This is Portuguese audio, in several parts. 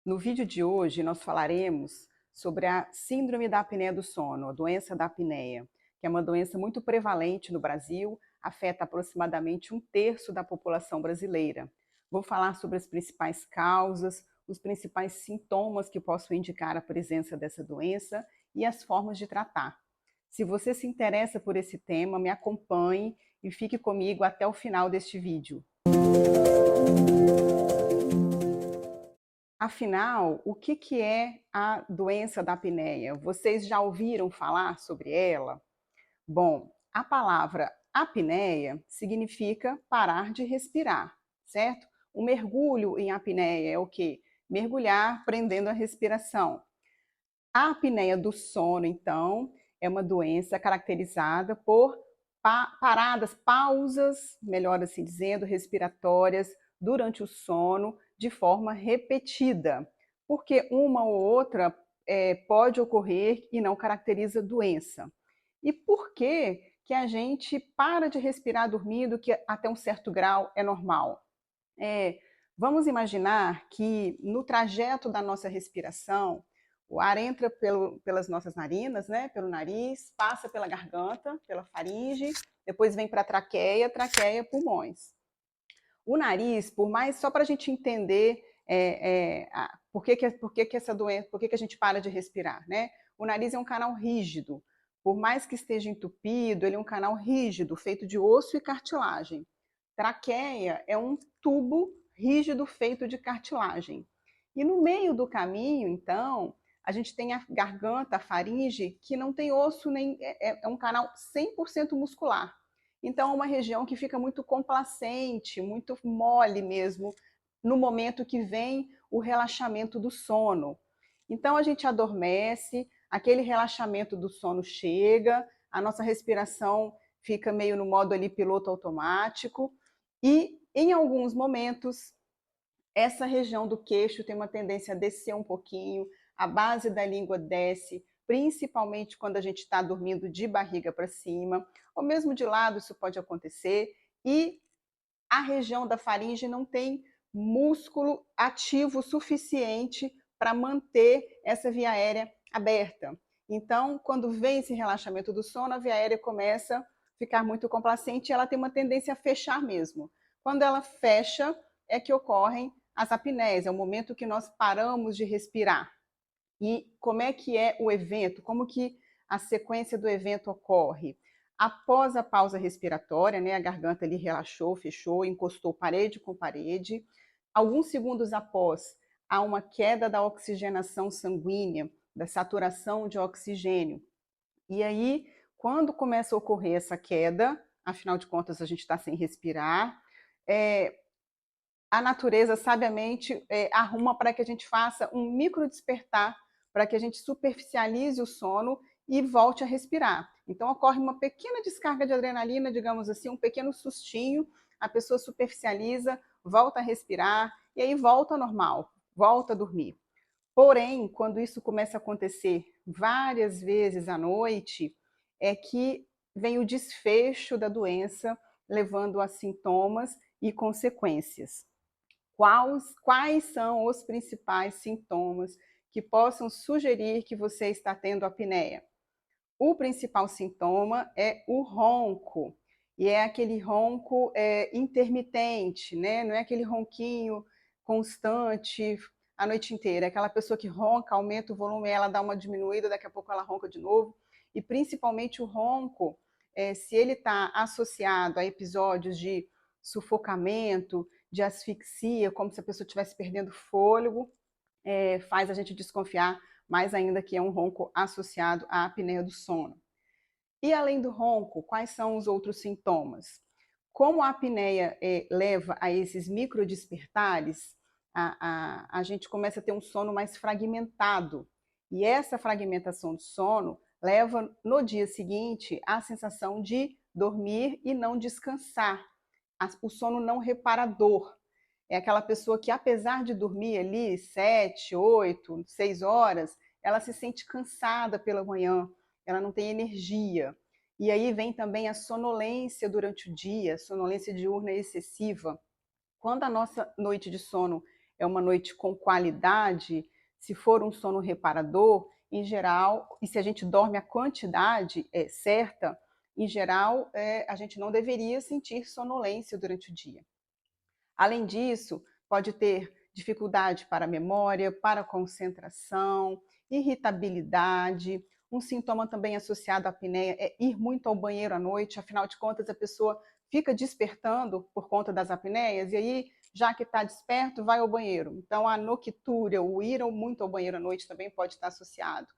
No vídeo de hoje, nós falaremos sobre a síndrome da apneia do sono, a doença da apneia, que é uma doença muito prevalente no Brasil, afeta aproximadamente um terço da população brasileira. Vou falar sobre as principais causas, os principais sintomas que possam indicar a presença dessa doença e as formas de tratar. Se você se interessa por esse tema, me acompanhe e fique comigo até o final deste vídeo. Afinal, o que é a doença da apneia? Vocês já ouviram falar sobre ela? Bom, a palavra apneia significa parar de respirar, certo? O mergulho em apneia é o quê? Mergulhar prendendo a respiração. A apneia do sono, então, é uma doença caracterizada por paradas, pausas, melhor assim dizendo, respiratórias durante o sono de forma repetida, porque uma ou outra pode ocorrer e não caracteriza doença. E por que a gente para de respirar dormindo, que até um certo grau é normal? É, vamos imaginar que no trajeto da nossa respiração, o ar entra pelas nossas narinas, né, pelo nariz, passa pela garganta, pela faringe, depois vem para a traqueia, pulmões. O nariz, por mais, só para a gente entender por que essa doença, por que a gente para de respirar, né? O nariz é um canal rígido, por mais que esteja entupido, ele é um canal rígido, feito de osso e cartilagem. Traqueia é um tubo rígido feito de cartilagem. E no meio do caminho, então, a gente tem a garganta, a faringe, que não tem osso, nem é um canal 100% muscular. Então, é uma região que fica muito complacente, muito mole mesmo, no momento que vem o relaxamento do sono. Então, a gente adormece, aquele relaxamento do sono chega, a nossa respiração fica meio no modo ali piloto automático, e em alguns momentos, essa região do queixo tem uma tendência a descer um pouquinho, a base da língua desce, principalmente quando a gente está dormindo de barriga para cima, ou mesmo de lado isso pode acontecer, e a região da faringe não tem músculo ativo suficiente para manter essa via aérea aberta. Então, quando vem esse relaxamento do sono, a via aérea começa a ficar muito complacente e ela tem uma tendência a fechar mesmo. Quando ela fecha, é que ocorrem as apneias, é o momento que nós paramos de respirar. E como é que é o evento? Como que a sequência do evento ocorre? Após a pausa respiratória, né, a garganta ali relaxou, fechou, encostou parede com parede. Alguns segundos após, há uma queda da oxigenação sanguínea, da saturação de oxigênio. E aí, quando começa a ocorrer essa queda, afinal de contas a gente está sem respirar, a natureza sabiamente arruma para que a gente faça um micro despertar, para que a gente superficialize o sono e volte a respirar. Então ocorre uma pequena descarga de adrenalina, digamos assim, um pequeno sustinho, a pessoa superficializa, volta a respirar e aí volta ao normal, volta a dormir. Porém, quando isso começa a acontecer várias vezes à noite, é que vem o desfecho da doença, levando a sintomas e consequências. Quais são os principais sintomas que possam sugerir que você está tendo apneia? O principal sintoma é o ronco, e é aquele ronco intermitente, né? Não é aquele ronquinho constante a noite inteira, é aquela pessoa que ronca, aumenta o volume, ela dá uma diminuída, daqui a pouco ela ronca de novo, e principalmente o ronco, se ele está associado a episódios de sufocamento, de asfixia, como se a pessoa estivesse perdendo fôlego, faz a gente desconfiar mais ainda que é um ronco associado à apneia do sono. E além do ronco, quais são os outros sintomas? Como a apneia leva a esses microdespertares, a gente começa a ter um sono mais fragmentado. E essa fragmentação do sono leva no dia seguinte à sensação de dormir e não descansar, o sono não reparador. É aquela pessoa que, apesar de dormir ali 7, 8, 6 horas, ela se sente cansada pela manhã, ela não tem energia. E aí vem também a sonolência durante o dia, sonolência diurna excessiva. Quando a nossa noite de sono é uma noite com qualidade, se for um sono reparador, em geral, e se a gente dorme a quantidade certa, em geral, a gente não deveria sentir sonolência durante o dia. Além disso, pode ter dificuldade para a memória, para a concentração, irritabilidade. Um sintoma também associado à apneia é ir muito ao banheiro à noite, afinal de contas, a pessoa fica despertando por conta das apneias, e aí, já que está desperto, vai ao banheiro. Então, a noctúria, o ir muito ao banheiro à noite também pode estar associado.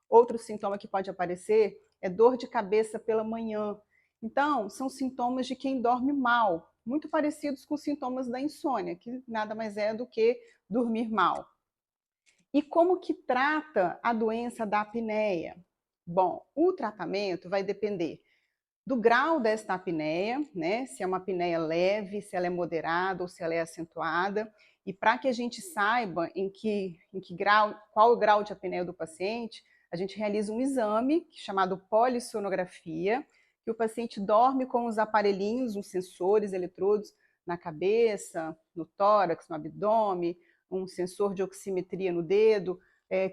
Outro sintoma que pode aparecer é dor de cabeça pela manhã. Então, são sintomas de quem dorme mal, muito parecidos com sintomas da insônia, que nada mais é do que dormir mal. E como que trata a doença da apneia? Bom, o tratamento vai depender do grau desta apneia, né? Se é uma apneia leve, se ela é moderada ou se ela é acentuada. E para que a gente saiba em que grau, qual o grau de apneia do paciente, a gente realiza um exame chamado polissonografia, que o paciente dorme com os aparelhinhos, uns sensores, eletrodos na cabeça, no tórax, no abdômen, um sensor de oximetria no dedo,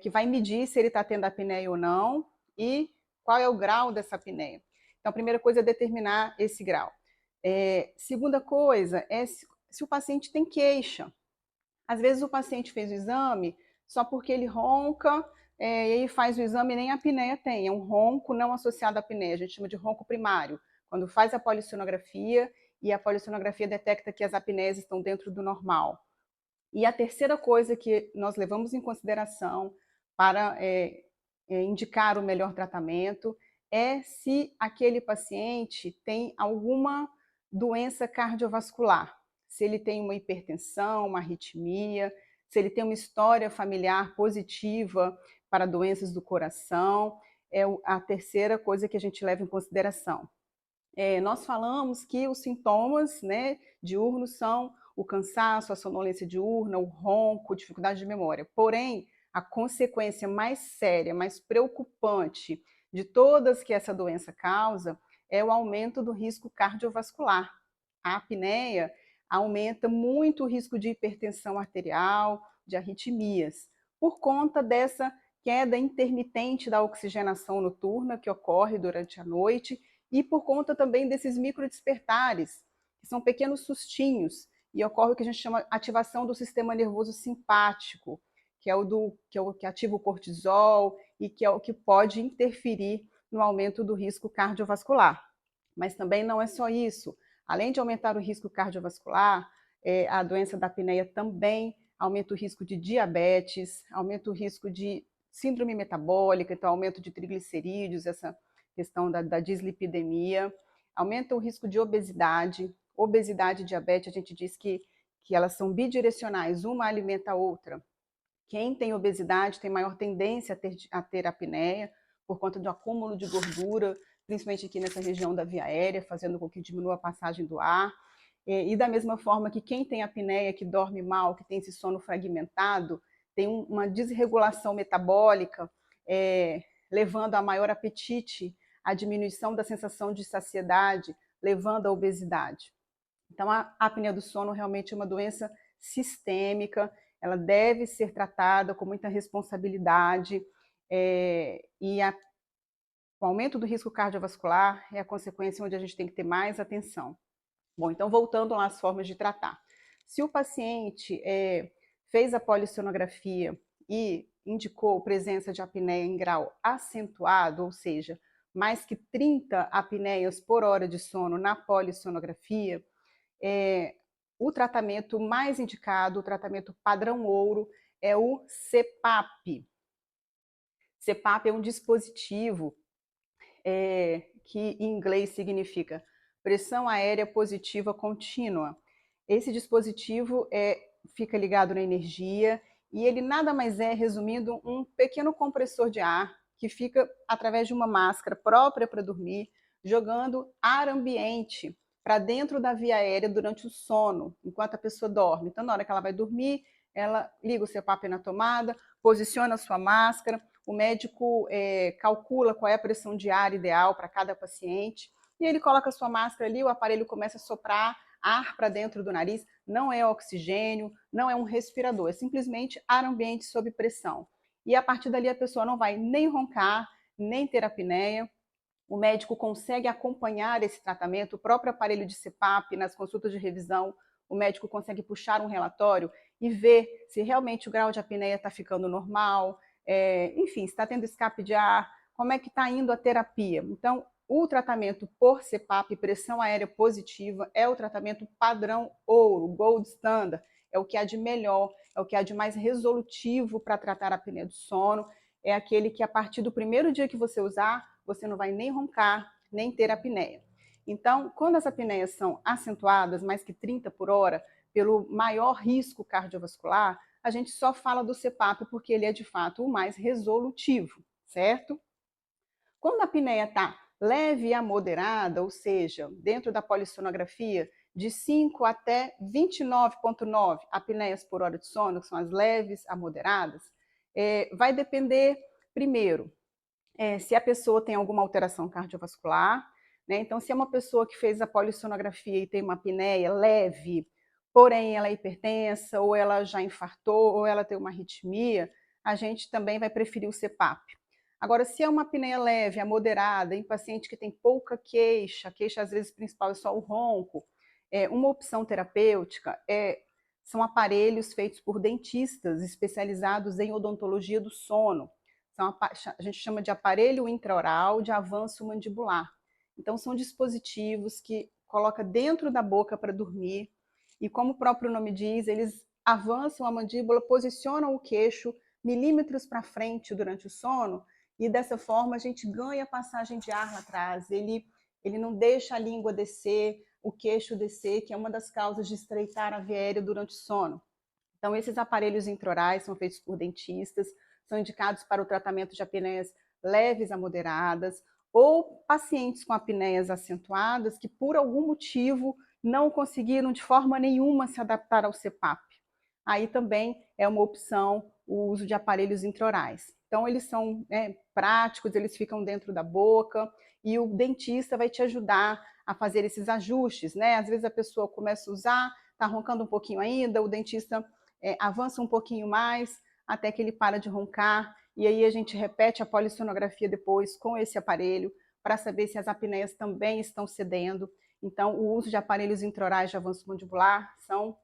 que vai medir se ele está tendo apneia ou não e qual é o grau dessa apneia. Então, a primeira coisa é determinar esse grau. Segunda coisa é se o paciente tem queixa. Às vezes o paciente fez o exame só porque ele ronca, e aí faz o exame e nem a apneia tem. É um ronco não associado à apneia, a gente chama de ronco primário. Quando faz a polissonografia e a polissonografia detecta que as apneias estão dentro do normal. E a terceira coisa que nós levamos em consideração para indicar o melhor tratamento é se aquele paciente tem alguma doença cardiovascular, se ele tem uma hipertensão, uma arritmia, se ele tem uma história familiar positiva para doenças do coração, é a terceira coisa que a gente leva em consideração. Nós falamos que os sintomas, né, diurnos são o cansaço, a sonolência diurna, o ronco, dificuldade de memória. Porém, a consequência mais séria, mais preocupante de todas que essa doença causa é o aumento do risco cardiovascular. A apneia aumenta muito o risco de hipertensão arterial, de arritmias, por conta dessa queda intermitente da oxigenação noturna que ocorre durante a noite e por conta também desses microdespertares, que são pequenos sustinhos, e ocorre o que a gente chama ativação do sistema nervoso simpático, que é o que ativa o cortisol e que é o que pode interferir no aumento do risco cardiovascular. Mas também não é só isso. Além de aumentar o risco cardiovascular, a doença da apneia também aumenta o risco de diabetes, aumenta o risco de síndrome metabólica, então aumento de triglicerídeos, essa questão da dislipidemia, aumenta o risco de obesidade. Obesidade e diabetes, a gente diz que elas são bidirecionais, uma alimenta a outra. Quem tem obesidade tem maior tendência a ter apneia, por conta do acúmulo de gordura, principalmente aqui nessa região da via aérea, fazendo com que diminua a passagem do ar. E da mesma forma que quem tem apneia, que dorme mal, que tem esse sono fragmentado, tem uma desregulação metabólica, levando a maior apetite, a diminuição da sensação de saciedade, levando à obesidade. Então, a apneia do sono realmente é uma doença sistêmica, ela deve ser tratada com muita responsabilidade, o aumento do risco cardiovascular é a consequência onde a gente tem que ter mais atenção. Bom, então voltando lá às formas de tratar. Se o paciente fez a polissonografia e indicou presença de apneia em grau acentuado, ou seja, mais que 30 apneias por hora de sono na polissonografia, o tratamento mais indicado, o tratamento padrão ouro, é o CPAP. CPAP é um dispositivo que em inglês significa pressão aérea positiva contínua. Esse dispositivo fica ligado na energia e ele nada mais é, resumindo, um pequeno compressor de ar que fica através de uma máscara própria para dormir, jogando ar ambiente para dentro da via aérea durante o sono, enquanto a pessoa dorme. Então, na hora que ela vai dormir, ela liga o CPAP na tomada, posiciona a sua máscara, o médico calcula qual é a pressão de ar ideal para cada paciente, e ele coloca a sua máscara ali, o aparelho começa a soprar ar para dentro do nariz, não é oxigênio, não é um respirador, é simplesmente ar ambiente sob pressão. E a partir dali a pessoa não vai nem roncar, nem ter apneia. O médico consegue acompanhar esse tratamento, o próprio aparelho de CPAP, nas consultas de revisão, o médico consegue puxar um relatório e ver se realmente o grau de apneia está ficando normal, enfim, se está tendo escape de ar, como é que está indo a terapia. Então, o tratamento por CPAP, pressão aérea positiva, é o tratamento padrão ouro, gold standard, é o que há de melhor, é o que há de mais resolutivo para tratar a apneia do sono, é aquele que a partir do primeiro dia que você usar, você não vai nem roncar, nem ter apneia. Então, quando as apneias são acentuadas, mais que 30 por hora, pelo maior risco cardiovascular, a gente só fala do CPAP porque ele é de fato o mais resolutivo, certo? Quando a apneia está leve a moderada, ou seja, dentro da polissonografia, de 5 até 29,9 apneias por hora de sono, que são as leves a moderadas, vai depender, primeiro, se a pessoa tem alguma alteração cardiovascular, né? Então, se é uma pessoa que fez a polissonografia e tem uma apneia leve, porém ela é hipertensa, ou ela já infartou, ou ela tem uma arritmia, a gente também vai preferir o CPAP. Agora, se é uma apneia leve, a moderada, em paciente que tem pouca queixa, a queixa às vezes principal é só o ronco, uma opção terapêutica são aparelhos feitos por dentistas especializados em odontologia do sono. A gente chama de aparelho intraoral de avanço mandibular. Então, são dispositivos que coloca dentro da boca para dormir e, como o próprio nome diz, eles avançam a mandíbula, posicionam o queixo milímetros para frente durante o sono e, dessa forma, a gente ganha passagem de ar lá atrás. Ele não deixa a língua descer, o queixo descer, que é uma das causas de estreitar a via aérea durante o sono. Então, esses aparelhos intraorais são feitos por dentistas, são indicados para o tratamento de apneias leves a moderadas, ou pacientes com apneias acentuadas que, por algum motivo, não conseguiram de forma nenhuma se adaptar ao CPAP. Aí também é uma opção o uso de aparelhos intraorais. Então, eles são práticos, eles ficam dentro da boca e o dentista vai te ajudar a fazer esses ajustes, né? Às vezes a pessoa começa a usar, está roncando um pouquinho ainda, o dentista avança um pouquinho mais até que ele para de roncar, e aí a gente repete a polissonografia depois com esse aparelho para saber se as apneias também estão cedendo. Então, o uso de aparelhos intraorais de avanço mandibular são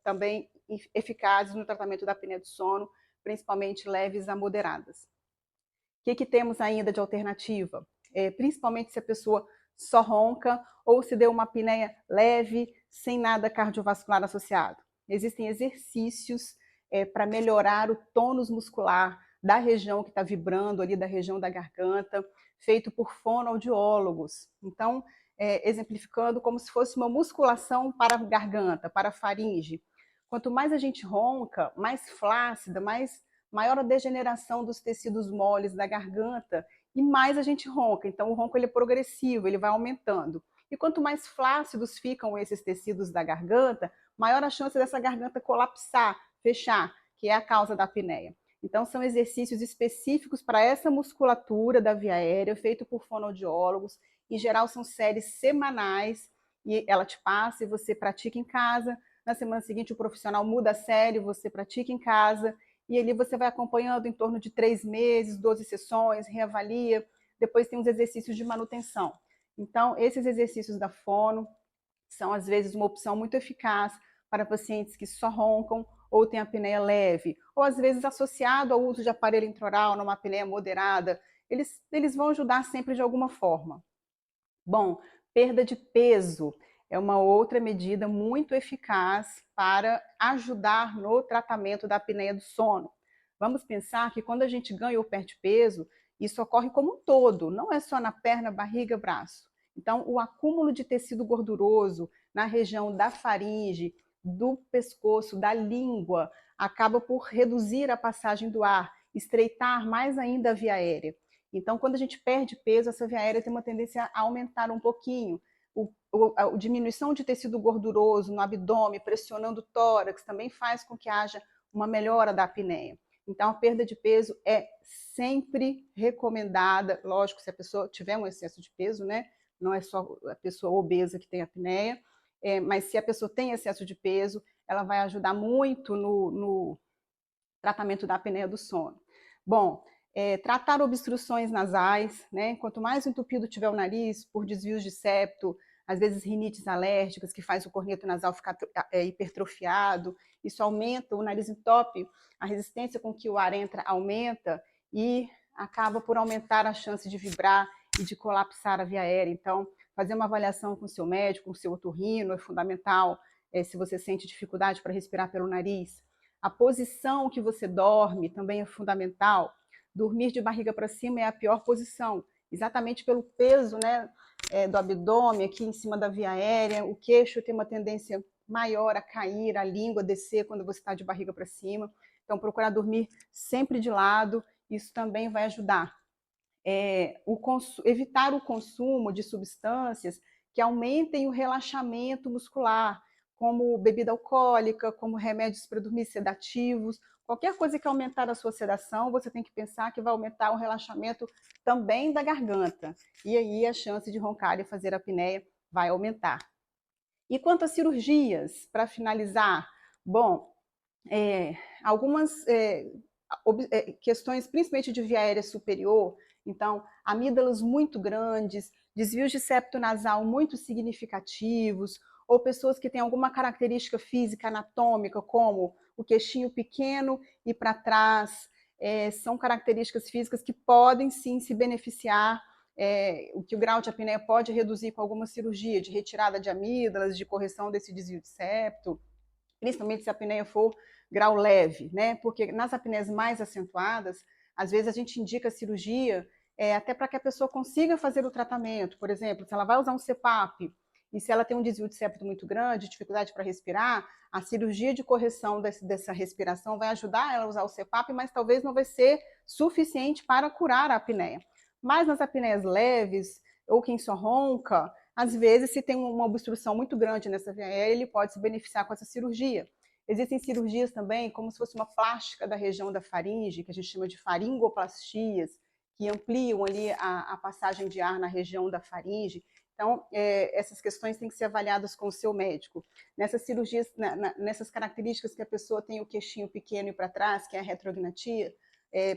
também eficazes no tratamento da apneia do sono, principalmente leves a moderadas. O que temos ainda de alternativa? Principalmente se a pessoa só ronca ou se deu uma apneia leve, sem nada cardiovascular associado. Existem exercícios para melhorar o tônus muscular da região que está vibrando ali, da região da garganta, feito por fonoaudiólogos. Então, exemplificando como se fosse uma musculação para a garganta, para a faringe. Quanto mais a gente ronca, mais flácida, maior a degeneração dos tecidos moles da garganta e mais a gente ronca. Então, o ronco ele é progressivo, ele vai aumentando. E quanto mais flácidos ficam esses tecidos da garganta, maior a chance dessa garganta colapsar, fechar, que é a causa da apneia. Então, são exercícios específicos para essa musculatura da via aérea, feito por fonoaudiólogos. Em geral, são séries semanais, e ela te passa e você pratica em casa. Na semana seguinte, o profissional muda a série, você pratica em casa, e ali você vai acompanhando em torno de 3 meses, 12 sessões, reavalia. Depois tem os exercícios de manutenção. Então, esses exercícios da fono são, às vezes, uma opção muito eficaz para pacientes que só roncam ou têm apneia leve, ou às vezes associado ao uso de aparelho intraoral numa apneia moderada, eles vão ajudar sempre de alguma forma. Bom, perda de peso é uma outra medida muito eficaz para ajudar no tratamento da apneia do sono. Vamos pensar que quando a gente ganha ou perde peso, isso ocorre como um todo, não é só na perna, barriga, braço. Então, o acúmulo de tecido gorduroso na região da faringe, do pescoço, da língua, acaba por reduzir a passagem do ar, estreitar mais ainda a via aérea. Então, quando a gente perde peso, essa via aérea tem uma tendência a aumentar um pouquinho. A diminuição de tecido gorduroso no abdômen, pressionando o tórax, também faz com que haja uma melhora da apneia. Então, a perda de peso é sempre recomendada, lógico, se a pessoa tiver um excesso de peso, né? Não é só a pessoa obesa que tem apneia. mas se a pessoa tem excesso de peso, ela vai ajudar muito no tratamento da apneia do sono. Bom, tratar obstruções nasais, né? Quanto mais entupido tiver o nariz, por desvios de septo, às vezes rinites alérgicas, que faz o corneto nasal ficar hipertrofiado, isso aumenta, o nariz entope, a resistência com que o ar entra aumenta e acaba por aumentar a chance de vibrar e de colapsar a via aérea. Então, fazer uma avaliação com o seu médico, com o seu otorrino é fundamental, se você sente dificuldade para respirar pelo nariz. A posição que você dorme também é fundamental. Dormir de barriga para cima é a pior posição, exatamente pelo peso, né, do abdômen aqui em cima da via aérea. O queixo tem uma tendência maior a cair, a língua a descer quando você está de barriga para cima. Então, procurar dormir sempre de lado, isso também vai ajudar. Evitar o consumo de substâncias que aumentem o relaxamento muscular, como bebida alcoólica, como remédios para dormir sedativos. Qualquer coisa que aumentar a sua sedação, você tem que pensar que vai aumentar o relaxamento também da garganta. E aí a chance de roncar e fazer apneia vai aumentar. E quanto às cirurgias, para finalizar, bom, algumas questões, principalmente de via aérea superior, então, amígdalas muito grandes, desvios de septo nasal muito significativos, ou pessoas que têm alguma característica física anatômica, como o queixinho pequeno e para trás, são características físicas que podem sim se beneficiar, o que o grau de apneia pode reduzir com alguma cirurgia de retirada de amígdalas, de correção desse desvio de septo, principalmente se a apneia for grau leve, né? Porque nas apneias mais acentuadas, às vezes a gente indica a cirurgia até para que a pessoa consiga fazer o tratamento. Por exemplo, se ela vai usar um CPAP e se ela tem um desvio de septo muito grande, dificuldade para respirar, a cirurgia de correção dessa respiração vai ajudar ela a usar o CPAP, mas talvez não vai ser suficiente para curar a apneia. Mas nas apneias leves, ou quem só ronca, às vezes, se tem uma obstrução muito grande nessa via aérea, ele pode se beneficiar com essa cirurgia. Existem cirurgias também, como se fosse uma plástica da região da faringe, que a gente chama de faringoplastias, que ampliam ali a passagem de ar na região da faringe. Então, essas questões têm que ser avaliadas com o seu médico. Nessas cirurgias, nessas características que a pessoa tem o queixinho pequeno e para trás, que é a retrognatia,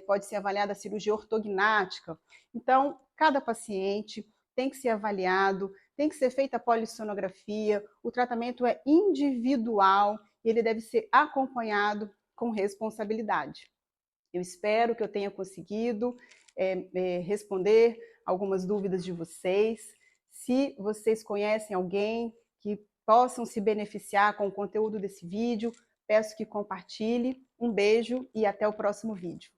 pode ser avaliada a cirurgia ortognática. Então, cada paciente tem que ser avaliado, tem que ser feita a polissonografia, o tratamento é individual e ele deve ser acompanhado com responsabilidade. Eu espero que eu tenha conseguido responder algumas dúvidas de vocês. Se vocês conhecem alguém que possam se beneficiar com o conteúdo desse vídeo, peço que compartilhe. Um beijo e até o próximo vídeo.